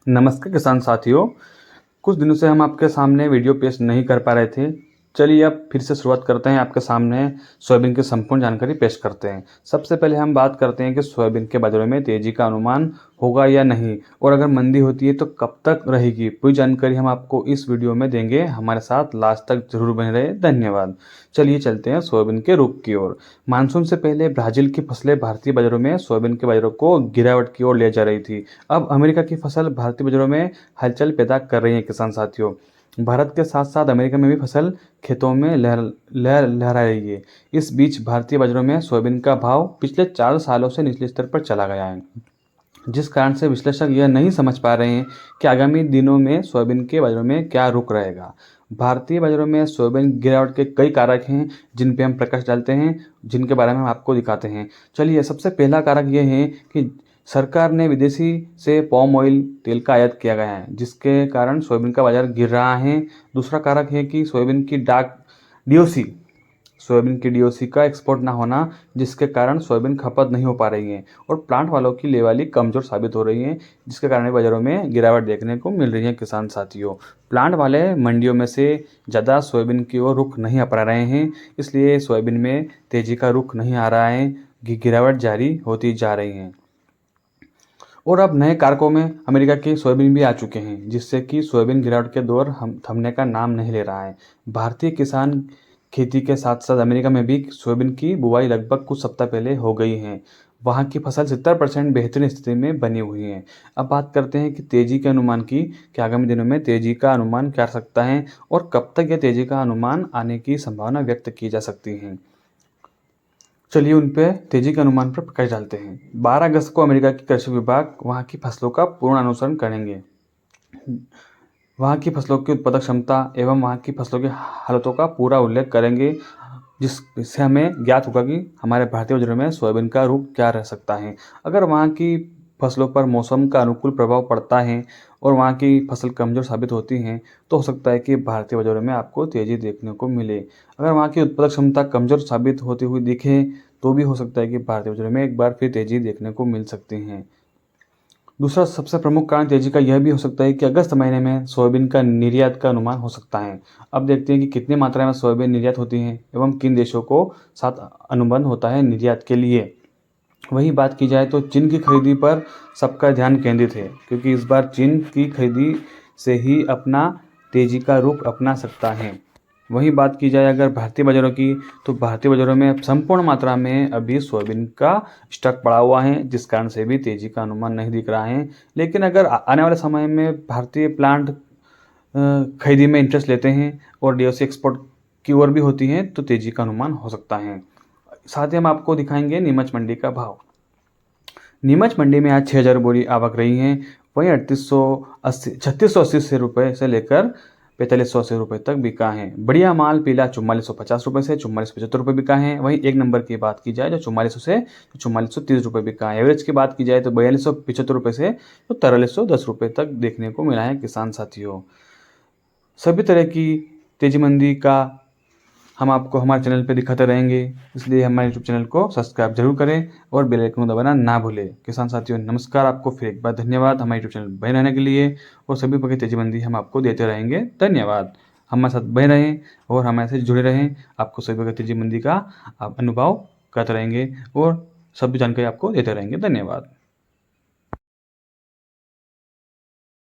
नमस्कार किसान साथियों। कुछ दिनों से हम आपके सामने वीडियो पेश नहीं कर पा रहे थे। चलिए अब फिर से शुरुआत करते हैं, आपके सामने सोयाबीन की संपूर्ण जानकारी पेश करते हैं। सबसे पहले हम बात करते हैं कि सोयाबीन के बाज़ारों में तेज़ी का अनुमान होगा या नहीं, और अगर मंदी होती है तो कब तक रहेगी। पूरी जानकारी हम आपको इस वीडियो में देंगे। हमारे साथ लास्ट तक जरूर बने रहे। धन्यवाद। चलिए चलते हैं सोयाबीन के रुख की ओर। मानसून से पहले ब्राज़ील की फसलें भारतीय बाज़ारों में सोयाबीन के बाज़ारों को गिरावट की ओर ले जा रही थी। अब अमेरिका की फसल भारतीय बाज़ारों में हलचल पैदा कर रही है। किसान साथियों, भारत के साथ साथ अमेरिका में भी फसल खेतों में लहरा रही है। इस बीच भारतीय बाज़ारों में सोयाबीन का भाव पिछले 4 सालों से निचले स्तर पर चला गया है, जिस कारण से विश्लेषक यह नहीं समझ पा रहे हैं कि आगामी दिनों में सोयाबीन के बाज़ारों में क्या रुख रहेगा। भारतीय बाज़ारों में सोयाबीन गिरावट के कई कारक हैं जिन पे हम प्रकाश डालते हैं, जिनके बारे में हम आपको दिखाते हैं। चलिए, सबसे पहला कारक ये है कि सरकार ने विदेशी से पाम ऑयल तेल का आयात किया गया है, जिसके कारण सोयाबीन का बाज़ार गिर रहा है। दूसरा कारक है कि डीओसी सोयाबीन की डीओसी का एक्सपोर्ट ना होना, जिसके कारण सोयाबीन खपत नहीं हो पा रही है और प्लांट वालों की लेवाली कमज़ोर साबित हो रही है, जिसके कारण बाज़ारों में गिरावट देखने को मिल रही है। किसान साथियों, प्लांट वाले मंडियों में से ज़्यादा सोयाबीन की ओर रुख नहीं अपना रहे हैं, इसलिए सोयाबीन में तेज़ी का रुख नहीं आ रहा है, गिरावट जारी होती जा रही है। और अब नए कारकों में अमेरिका के सोयाबीन भी आ चुके हैं, जिससे कि सोयाबीन गिरावट के दौर हम थमने का नाम नहीं ले रहा है। भारतीय किसान खेती के साथ साथ अमेरिका में भी सोयाबीन की बुवाई लगभग कुछ सप्ताह पहले हो गई है। वहाँ की फसल 70% बेहतरीन स्थिति में बनी हुई है। अब बात करते हैं कि तेजी के अनुमान की, कि आगामी दिनों में तेजी का अनुमान क्या आ सकता है और कब तक यह तेजी का अनुमान आने की संभावना व्यक्त की जा सकती है। चलिए उन पे तेजी के अनुमान पर प्रकाश डालते हैं। 12 अगस्त को अमेरिका की कृषि विभाग वहाँ की फसलों का पूर्ण अनुसरण करेंगे। वहाँ की फसलों की उत्पादक क्षमता एवं वहाँ की फसलों की हालतों का पूरा उल्लेख करेंगे, जिससे हमें ज्ञात होगा कि हमारे भारतीय बाज़ारों में सोयाबीन का रुख क्या रह सकता है। अगर वहाँ की फसलों पर मौसम का अनुकूल प्रभाव पड़ता है और वहाँ की फसल कमज़ोर साबित होती हैं, तो हो सकता है कि भारतीय बाज़ारों में आपको तेज़ी देखने को मिले। अगर वहाँ की उत्पादक क्षमता कमज़ोर साबित होती हुई दिखे, तो भी हो सकता है कि भारतीय बाज़ारों में एक बार फिर तेज़ी देखने को मिल सकती है। दूसरा सबसे प्रमुख कारण तेजी का यह भी हो सकता है कि अगस्त महीने में सोयाबीन का निर्यात का अनुमान हो सकता है। अब देखते हैं कि कितनी मात्रा में सोयाबीन निर्यात होती है एवं किन देशों को साथ अनुबंध होता है निर्यात के लिए। वहीं बात की जाए तो चीन की खरीदी पर सबका ध्यान केंद्रित है, क्योंकि इस बार चीन की खरीदी से ही अपना तेजी का रुख अपना सकता है। वहीं बात की जाए अगर भारतीय बाज़ारों की, तो भारतीय बाज़ारों में संपूर्ण मात्रा में अभी सोयाबीन का स्टॉक पड़ा हुआ है, जिस कारण से भी तेज़ी का अनुमान नहीं दिख रहा है। लेकिन अगर आने वाले समय में भारतीय प्लांट खरीदी में इंटरेस्ट लेते हैं और डीओसी एक्सपोर्ट की ओर भी होती हैं, तो तेज़ी का अनुमान हो सकता है। साथ ही हम आपको दिखाएंगे नीमच मंडी का भाव। नीमच मंडी में आज 6,000 बोरी आवक रही है। वहीं 3680 से रुपये से लेकर 4580 रुपये तक बिका है। बढ़िया माल पीला 4450 रुपये से 4475 रुपये बिका है। वहीं एक नंबर की बात की जाए जो 4400 से 4430 रुपये बिका है। एवरेज की बात की जाए तो 4275 रुपये से तो 4310 रुपये तक देखने को मिला है। किसान साथियों, सभी तरह की तेजी मंदी का हम आपको हमारे चैनल पे दिखाते रहेंगे, इसलिए हमारे यूट्यूब चैनल को सब्सक्राइब जरूर करें और बेल आइकन को दबाना ना भूलें। किसान साथियों नमस्कार, आपको फिर एक बार धन्यवाद हमारे यूट्यूब चैनल बने रहने के लिए, और सभी प्रकार की तेजीबंदी हम आपको देते रहेंगे। धन्यवाद। हमारे साथ बने रहें और हमारे से जुड़े रहें। आपको सभी प्रकार की तेजीबंदी का आप अनुभव करते रहेंगे और सभी जानकारी आपको देते रहेंगे। धन्यवाद।